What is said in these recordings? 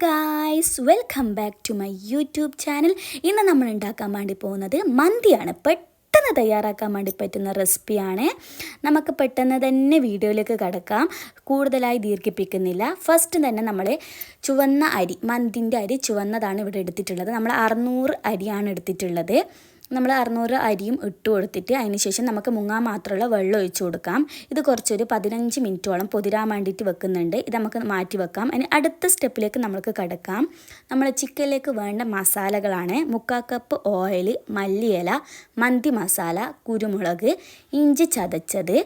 Guys, welcome back to my YouTube channel. ഇന്ന് നമ്മൾ ഉണ്ടാക്കാൻ വേണ്ടി പോകുന്നത് മന്തിയാണ്. പെട്ടെന്ന് തയ്യാറാക്കാൻ വേണ്ടി പറ്റുന്ന റെസിപ്പിയാണ്. നമുക്ക് പെട്ടെന്ന് തന്നെ വീഡിയോയിലേക്ക് കടക്കാം. കൂടുതലായി ദീർഘിപ്പിക്കുന്നില്ല. ഫസ്റ്റ് തന്നെ നമ്മൾ ചുവന്ന അരി, മന്തിൻ്റെ അരി ചുവന്നതാണ് ഇവിടെ എടുത്തിട്ടുള്ളത്. നമ്മൾ 600 അരിയാണ് എടുത്തിട്ടുള്ളത്. നമ്മൾ 600 അരിയും ഇട്ട് കൊടുത്തിട്ട് അതിന് ശേഷം നമുക്ക് മുങ്ങാൻ മാത്രമുള്ള വെള്ളം ഒഴിച്ചു കൊടുക്കാം. ഇത് കുറച്ചൊരു 15 മിനിറ്റോളം പൊതിരാൻ വേണ്ടിയിട്ട് വെക്കുന്നുണ്ട്. ഇത് നമുക്ക് മാറ്റി വെക്കാം. അതിന് അടുത്ത സ്റ്റെപ്പിലേക്ക് നമുക്ക് കടക്കാം. നമ്മൾ ചിക്കനിലേക്ക് വേണ്ട മസാലകളാണ്: 3/4 കപ്പ് ഓയിൽ, മല്ലിയില, മന്തി മസാല, കുരുമുളക്, ഇഞ്ചി ചതച്ചത്,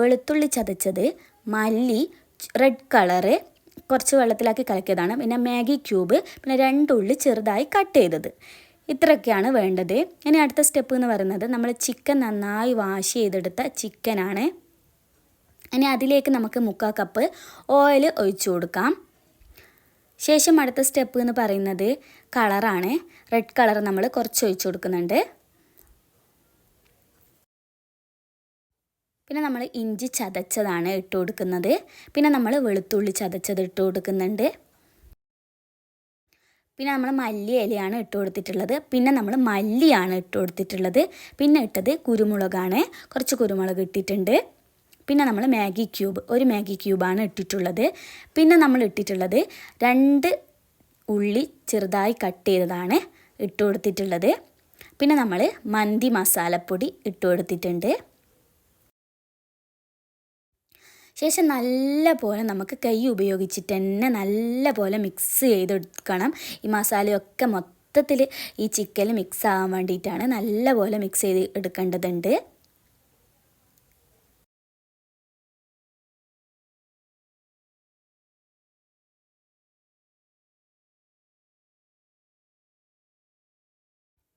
വെളുത്തുള്ളി ചതച്ചത്, മല്ലി, റെഡ് കളറ് കുറച്ച് വെള്ളത്തിലാക്കി കലക്കിയതാണ്, പിന്നെ മാഗി ക്യൂബ്, പിന്നെ 2 ഉള്ളി ചെറുതായി കട്ട് ചെയ്തത്. ഇത്രയൊക്കെയാണ് വേണ്ടത്. ഇനി അടുത്ത സ്റ്റെപ്പ് എന്ന് പറയുന്നത് നമ്മൾ ചിക്കൻ നന്നായി വാഷ് ചെയ്തെടുത്ത ചിക്കനാണ്. ഇനി അതിലേക്ക് നമുക്ക് 3/4 കപ്പ് ഓയിൽ ഒഴിച്ചു കൊടുക്കാം. ശേഷം അടുത്ത സ്റ്റെപ്പ് എന്ന് പറയുന്നത് കളറാണ്. റെഡ് കളർ നമ്മൾ കുറച്ച് ഒഴിച്ചു കൊടുക്കുന്നുണ്ട്. പിന്നെ നമ്മൾ ഇഞ്ചി ചതച്ചതാണ് ഇട്ട് കൊടുക്കുന്നത്. പിന്നെ നമ്മൾ വെളുത്തുള്ളി ചതച്ചത് ഇട്ട് കൊടുക്കുന്നുണ്ട്. പിന്നെ നമ്മൾ മല്ലി ഇലയാണ് ഇട്ട് കൊടുത്തിട്ടുള്ളത്. പിന്നെ നമ്മൾ മല്ലിയാണ് ഇട്ട് കൊടുത്തിട്ടുള്ളത്. പിന്നെ ഇട്ടത് കുരുമുളകാണ്. കുറച്ച് കുരുമുളക് ഇട്ടിട്ടുണ്ട്. പിന്നെ നമ്മൾ മാഗി ക്യൂബ്, ഒരു മാഗി ക്യൂബാണ് ഇട്ടിട്ടുള്ളത്. പിന്നെ നമ്മൾ ഇട്ടിട്ടുള്ളത് 2 ഉള്ളി ചെറുതായി കട്ട് ചെയ്തതാണ് ഇട്ട് കൊടുത്തിട്ടുള്ളത്. പിന്നെ നമ്മൾ മന്തി മസാലപ്പൊടി ഇട്ട് കൊടുത്തിട്ടുണ്ട്. ശേഷം നല്ല പോലെ നമുക്ക് കൈ ഉപയോഗിച്ചിട്ട് തന്നെ നല്ല പോലെ മിക്സ് ചെയ്തെടുക്കണം. ഈ മസാലയൊക്കെ മൊത്തത്തിൽ ഈ ചിക്കനിൽ മിക്സ് ആവാൻ വേണ്ടിയിട്ടാണ് നല്ല പോലെ മിക്സ് ചെയ്ത് എടുക്കേണ്ടതുണ്ട്.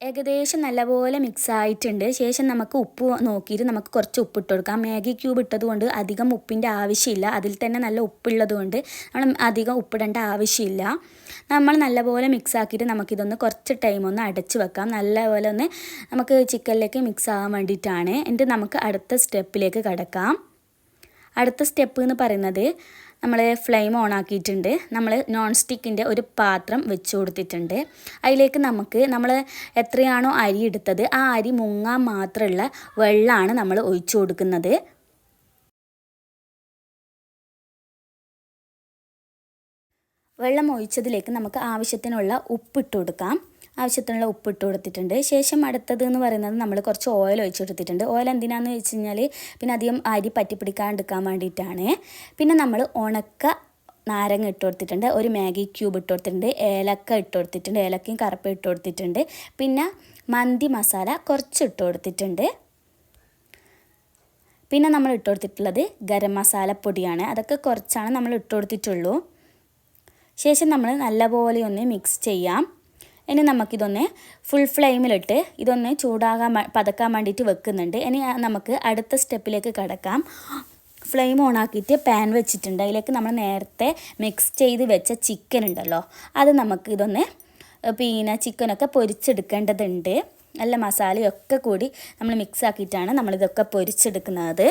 ഏകദേശം നല്ലപോലെ മിക്സ് ആയിട്ടുണ്ട്. ശേഷം നമുക്ക് ഉപ്പ് നോക്കിയിട്ട് നമുക്ക് കുറച്ച് ഉപ്പിട്ട് കൊടുക്കാം. മാഗി ക്യൂബ് ഇട്ടതുകൊണ്ട് അധികം ഉപ്പിൻ്റെ ആവശ്യമില്ല. അതിൽ തന്നെ നല്ല ഉപ്പുള്ളത് കൊണ്ട് നമ്മൾ അധികം ഉപ്പിടേണ്ട ആവശ്യമില്ല. നമ്മൾ നല്ലപോലെ മിക്സ് ആക്കിയിട്ട് നമുക്കിതൊന്ന് കുറച്ച് ടൈം ഒന്ന് അടച്ച് വെക്കാം. നല്ലപോലെ ഒന്ന് നമുക്ക് ചിക്കനിലേക്ക് മിക്സ് ആകാൻ വേണ്ടിയിട്ടാണ്. എന്നിട്ട് നമുക്ക് അടുത്ത സ്റ്റെപ്പിലേക്ക് കടക്കാം. അടുത്ത സ്റ്റെപ്പ് എന്ന് പറയുന്നത് നമ്മൾ ഫ്ലെയിം ഓൺ ആക്കിയിട്ടുണ്ട്. നമ്മൾ നോൺ സ്റ്റിക്കിൻ്റെ ഒരു പാത്രം വെച്ച് കൊടുത്തിട്ടുണ്ട്. അതിലേക്ക് നമ്മൾ എത്രയാണോ അരി എടുത്തത് ആ അരി മുങ്ങാൻ മാത്രമുള്ള വെള്ളമാണ് നമ്മൾ ഒഴിച്ചു കൊടുക്കുന്നത്. വെള്ളം ഒഴിച്ചതിലേക്ക് നമുക്ക് ആവശ്യത്തിനുള്ള ഉപ്പിട്ട് കൊടുക്കാം. ആവശ്യത്തിനുള്ള ഉപ്പിട്ട് കൊടുത്തിട്ടുണ്ട്. ശേഷം അടുത്തത് എന്ന് പറയുന്നത് നമ്മൾ കുറച്ച് ഓയിൽ ഒഴിച്ച് കൊടുത്തിട്ടുണ്ട്. ഓയിൽ എന്തിനാണെന്ന് വെച്ച് കഴിഞ്ഞാൽ പിന്നെ അധികം അരി പറ്റിപ്പിടിക്കാണ്ടിരിക്കാൻ വേണ്ടിയിട്ടാണ്. പിന്നെ നമ്മൾ ഉണക്ക നാരങ്ങ ഇട്ട് കൊടുത്തിട്ടുണ്ട്. ഒരു മാഗി ക്യൂബ് ഇട്ട് കൊടുത്തിട്ടുണ്ട്. ഏലക്ക ഇട്ട് കൊടുത്തിട്ടുണ്ട്. ഏലക്കയും കറുപ്പ ഇട്ട് കൊടുത്തിട്ടുണ്ട്. പിന്നെ മന്തി മസാല കുറച്ച് ഇട്ട് കൊടുത്തിട്ടുണ്ട്. പിന്നെ നമ്മൾ ഇട്ട് കൊടുത്തിട്ടുള്ളത് ഗരം മസാലപ്പൊടിയാണ്. അതൊക്കെ കുറച്ചാണ് നമ്മൾ ഇട്ട് കൊടുത്തിട്ടുള്ളൂ. ശേഷം നമ്മൾ നല്ലപോലെ ഒന്ന് മിക്സ് ചെയ്യാം. ഇനി നമുക്കിതൊന്ന് ഫുൾ ഫ്ലെയിമിലിട്ട് ഇതൊന്ന് പതക്കാൻ വേണ്ടിയിട്ട് വെക്കുന്നുണ്ട്. ഇനി നമുക്ക് അടുത്ത സ്റ്റെപ്പിലേക്ക് കടക്കാം. ഫ്ലെയിം ഓൺ ആക്കിയിട്ട് പാൻ വെച്ചിട്ടുണ്ട്. അതിലേക്ക് നമ്മൾ നേരത്തെ മിക്സ് ചെയ്ത് വെച്ച ചിക്കൻ ഉണ്ടല്ലോ, അത് നമുക്ക് ഇതൊന്ന് ചിക്കനൊക്കെ പൊരിച്ചെടുക്കേണ്ടതുണ്ട്. നല്ല മസാലയൊക്കെ കൂടി നമ്മൾ മിക്സ് ആക്കിയിട്ടാണ് നമ്മളിതൊക്കെ പൊരിച്ചെടുക്കുന്നത്.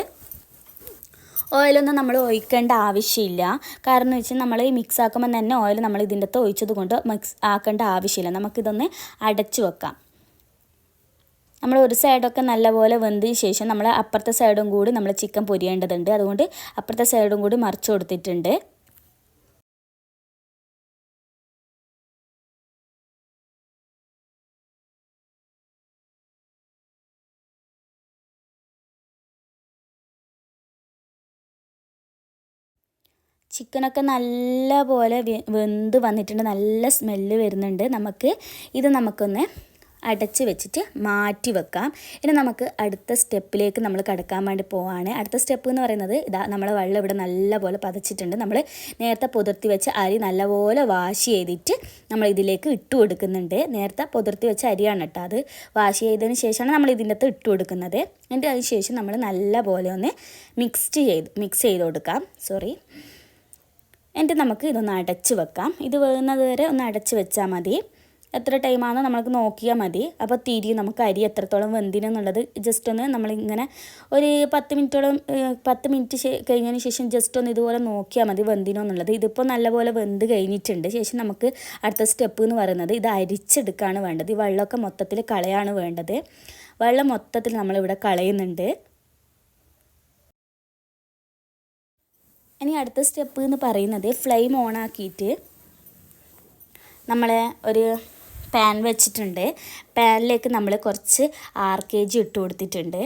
ഓയിലൊന്നും നമ്മൾ ഒഴിക്കേണ്ട ആവശ്യമില്ല. കാരണം എന്ന് വെച്ചാൽ നമ്മൾ മിക്സ് ആക്കുമ്പോൾ തന്നെ ഓയിൽ നമ്മൾ ഇതിൻ്റെ അകത്ത് ഒഴിച്ചത് കൊണ്ട് മിക്സ് ആക്കേണ്ട ആവശ്യമില്ല. നമുക്കിതൊന്ന് അടച്ചു വെക്കാം. നമ്മൾ ഒരു സൈഡൊക്കെ നല്ലപോലെ വെന്തതിന് ശേഷം നമ്മൾ അപ്പുറത്തെ സൈഡും കൂടി നമ്മൾ ചിക്കൻ പൊരിയേണ്ടതുണ്ട്. അതുകൊണ്ട് അപ്പുറത്തെ സൈഡും കൂടി മറിച്ച് കൊടുത്തിട്ടുണ്ട്. ചിക്കനൊക്കെ നല്ല പോലെ വെന്ത് വന്നിട്ടുണ്ട്. നല്ല സ്മെല്ല് വരുന്നുണ്ട്. നമുക്കൊന്ന് അടച്ച് വെച്ചിട്ട് മാറ്റി വെക്കാം. ഇനി നമുക്ക് അടുത്ത സ്റ്റെപ്പിലേക്ക് നമ്മൾ കടക്കാൻ വേണ്ടി പോവാണ്. അടുത്ത സ്റ്റെപ്പ് എന്ന് പറയുന്നത് നമ്മളെ വെള്ളം ഇവിടെ നല്ലപോലെ പതച്ചിട്ടുണ്ട്. നമ്മൾ നേരത്തെ പുതിർത്തി വെച്ച അരി നല്ലപോലെ വാഷ് ചെയ്തിട്ട് നമ്മൾ ഇതിലേക്ക് ഇട്ട് കൊടുക്കുന്നുണ്ട്. നേരത്തെ പുതിർത്തി വെച്ച അരിയാണ് കേട്ടോ. അത് വാഷ് ചെയ്തതിന് ശേഷമാണ് നമ്മൾ ഇതിൻ്റെ അകത്ത് ഇട്ട് കൊടുക്കുന്നത്. എന്നിട്ട് അതിന് ശേഷം നമ്മൾ നല്ലപോലെ ഒന്ന് മിക്സ് ചെയ്ത് കൊടുക്കാം. എന്നിട്ട് നമുക്ക് ഇതൊന്ന് അടച്ച് വെക്കാം. ഇത് വേകുന്നത് വരെ ഒന്ന് അടച്ച് വെച്ചാൽ മതി. എത്ര ടൈമാണോ നമുക്ക് നോക്കിയാൽ മതി. അപ്പോൾ തിരിയും നമുക്ക് അരി എത്രത്തോളം വെന്തിനെന്നുള്ളത് ജസ്റ്റ് ഒന്ന് നമ്മളിങ്ങനെ ഒരു 10 മിനിറ്റോളം 10 മിനിറ്റ് കഴിഞ്ഞതിന് ശേഷം ജസ്റ്റ് ഒന്ന് ഇതുപോലെ നോക്കിയാൽ മതി വെന്തിനോ എന്നുള്ളത്. ഇതിപ്പോൾ നല്ലപോലെ വെന്ത് കഴിഞ്ഞിട്ടുണ്ട്. ശേഷം നമുക്ക് അടുത്ത സ്റ്റെപ്പ് എന്ന് പറയുന്നത് ഇത് അരിച്ചെടുക്കുകയാണ് വേണ്ടത്. ഈ വെള്ളമൊക്കെ മൊത്തത്തിൽ കളയാണ് വേണ്ടത്. വെള്ളം മൊത്തത്തിൽ നമ്മളിവിടെ കളയുന്നുണ്ട്. ഇനി അടുത്ത സ്റ്റെപ്പ് എന്ന് പറയുന്നത് ഫ്ലെയിം ഓൺ ആക്കിയിട്ട് നമ്മൾ ഒരു പാൻ വെച്ചിട്ടുണ്ട്. പാനിലേക്ക് നമ്മൾ കുറച്ച് RKG ഇട്ട് കൊടുത്തിട്ടുണ്ട്.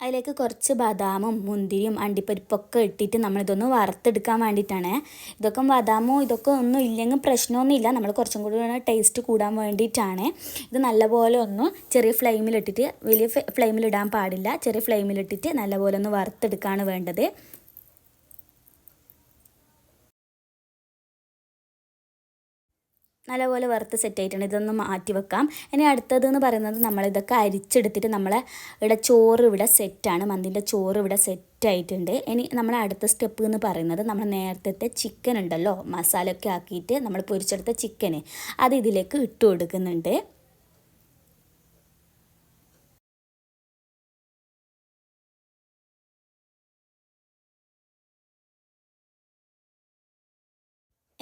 അതിലേക്ക് കുറച്ച് ബദാമും മുന്തിരിയും അണ്ടിപ്പരിപ്പൊക്കെ ഇട്ടിട്ട് നമ്മളിതൊന്ന് വറുത്തെടുക്കാൻ വേണ്ടിയിട്ടാണ്. ഇതൊക്കെ ബദാമോ ഇതൊക്കെ ഒന്നും ഇല്ലെങ്കിൽ പ്രശ്നമൊന്നുമില്ല. നമ്മൾ കുറച്ചും കൂടി ടേസ്റ്റ് കൂടാൻ വേണ്ടിയിട്ടാണ്. ഇത് നല്ലപോലെ ഒന്ന് ചെറിയ ഫ്ലെയിമിലിട്ടിട്ട്, വലിയ ഫ്ലെയിമിലിടാൻ പാടില്ല, ചെറിയ ഫ്ലെയിമിലിട്ടിട്ട് നല്ലപോലെ ഒന്ന് വറുത്തെടുക്കുകയാണ് വേണ്ടത്. നല്ലപോലെ വറുത്ത് സെറ്റ് ആയിട്ടുണ്ട്. ഇതൊന്ന് മാറ്റി വെക്കാം. ഇനി അടുത്തതെന്ന് പറയുന്നത് നമ്മളിതൊക്കെ അരിച്ചെടുത്തിട്ട് നമ്മളെ ഇവിടെ ചോറ് ഇവിടെ സെറ്റാണ്. മന്തിൻ്റെ ചോറ് ഇവിടെ സെറ്റായിട്ടുണ്ട്. ഇനി നമ്മളെ അടുത്ത സ്റ്റെപ്പ് എന്ന് പറയുന്നത് നമ്മൾ നേരത്തെ ചിക്കൻ ഉണ്ടല്ലോ, മസാലയൊക്കെ ആക്കിയിട്ട് നമ്മൾ പൊരിച്ചെടുത്ത ചിക്കന് അത് ഇതിലേക്ക് ഇട്ട് കൊടുക്കുന്നുണ്ട്.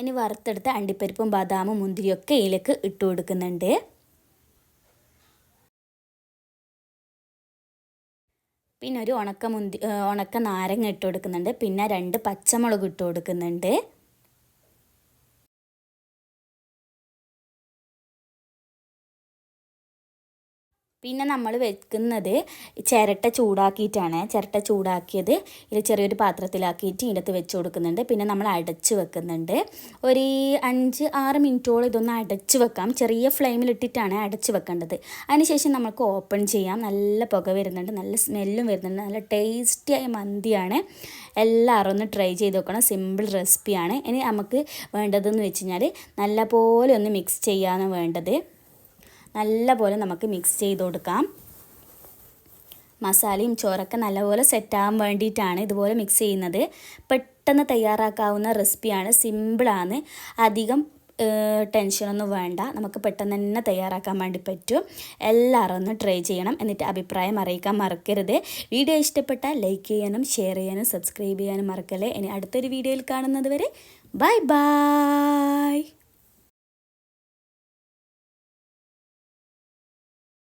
ഇനി വറുത്തെടുത്ത അണ്ടിപ്പരിപ്പും ബദാമും മുന്തിരിയൊക്കെ ഇതിലേക്ക് ഇട്ട് കൊടുക്കുന്നുണ്ട്. പിന്നെ ഒരു ഉണക്ക നാരങ്ങ ഇട്ട് കൊടുക്കുന്നുണ്ട്. പിന്നെ 2 പച്ചമുളക് ഇട്ട് കൊടുക്കുന്നുണ്ട്. പിന്നെ നമ്മൾ വെക്കുന്നത് ചിരട്ട ചൂടാക്കിയിട്ടാണ്. ചിരട്ട ചൂടാക്കിയത് ഇത് ചെറിയൊരു പാത്രത്തിലാക്കിയിട്ട് ഇതിനകത്ത് വെച്ച് കൊടുക്കുന്നുണ്ട്. പിന്നെ നമ്മൾ അടച്ച് വെക്കുന്നുണ്ട്. ഒരു 5-6 മിനിറ്റോളം ഇതൊന്ന് അടച്ച് വെക്കാം. ചെറിയ ഫ്ലെയിമിലിട്ടിട്ടാണ് അടച്ച് വെക്കേണ്ടത്. അതിനുശേഷം നമുക്ക് ഓപ്പൺ ചെയ്യാം. നല്ല പുക വരുന്നുണ്ട്, നല്ല സ്മെല്ലും വരുന്നുണ്ട്. നല്ല ടേസ്റ്റിയായ മന്തിയാണ്. എല്ലാവരും ഒന്ന് ട്രൈ ചെയ്ത് നോക്കണം. സിമ്പിൾ റെസിപ്പിയാണ്. ഇനി നമുക്ക് വേണ്ടതെന്ന് വെച്ച് കഴിഞ്ഞാൽ നല്ലപോലെ ഒന്ന് മിക്സ് ചെയ്യാനാണ് വേണ്ടത്. നല്ലപോലെ നമുക്ക് മിക്സ് ചെയ്ത് കൊടുക്കാം. മസാലയും ചോറൊക്കെ നല്ലപോലെ സെറ്റാകാൻ വേണ്ടിയിട്ടാണ് ഇതുപോലെ മിക്സ് ചെയ്യുന്നത്. പെട്ടെന്ന് തയ്യാറാക്കാവുന്ന റെസിപ്പിയാണ്. സിമ്പിളാണ്. അധികം ടെൻഷനൊന്നും വേണ്ട. നമുക്ക് പെട്ടെന്ന് തന്നെ തയ്യാറാക്കാൻ വേണ്ടി പറ്റും. എല്ലാവരും ഒന്ന് ട്രൈ ചെയ്യണം. എന്നിട്ട് അഭിപ്രായം അറിയിക്കാൻ മറക്കരുത്. വീഡിയോ ഇഷ്ടപ്പെട്ടാൽ ലൈക്ക് ചെയ്യാനും ഷെയർ ചെയ്യാനും സബ്സ്ക്രൈബ് ചെയ്യാനും മറക്കല്ലേ. ഇനി അടുത്തൊരു വീഡിയോയിൽ കാണുന്നത് വരെ ബൈ ബൈ.